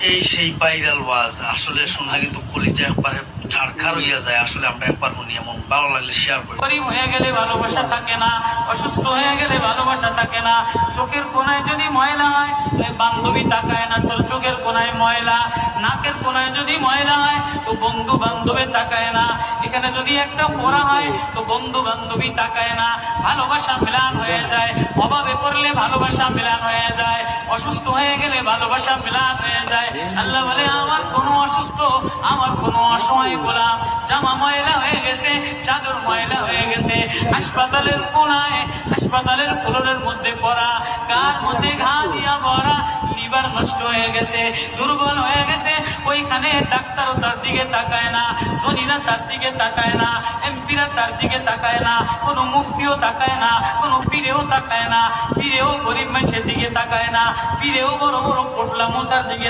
এই সেই ভাইরাল ওয়াজ আসলে শুনলে কিন্তু কলিজা একবারে ঝাড়খার হইয়া যায়। আসলে আমরা একবার শুনি, এমন ভালো লাগলে শেয়ার করি। গরিব হয়ে গেলে ভালোবাসা থাকে না, অসুস্থ হয়ে গেলে ভালোবাসা থাকে না। চোখের কোনায় যদি ময়লা হয় বান্ধবী তাকায় না, তোর চোখের কোনায় ময়লা। নাকের কোনায় যদি ময়লা হয় তো বন্ধু বান্ধবী তাকায় না। এখানে যদি একটা ফোড়া হয় তো বন্ধু বান্ধবী তাকায় না। ভালোবাসা মিলান হয়ে যায়, অভাবে পড়লে ভালোবাসা মিলান হয়ে যায়, অসুস্থ হয়ে গেলে ভালোবাসা মিলান হয়ে যায়। আল্লাহ বলে আমার কোনো অসুস্থ, আমার কোনো অসহায় গোলাম জামা ময়লা হয়ে গেছে, চাদর ময়লা হয়ে গেছে, হাসপাতালের কোনায় হাসপাতালের ফ্লোরের মধ্যে পড়া, গার মধ্যে ঘা দিয়া ভরা, লিভার নষ্ট হয়ে গেছে, দুর্বল হয়ে গেছে। ওইখানে ডাক্তারও তার দিকে তাকায় না, ধনীরা তার দিকে তাকায় না, এমপিরা তার দিকে তাকায় না, কোনো মুফতিও তাকায় না, কোনো পীরেও তাকায় না। পীরেও গরিব মানুষের দিকে তাকায় না, পীরেও বড় বড় পোটলা মশার দিকে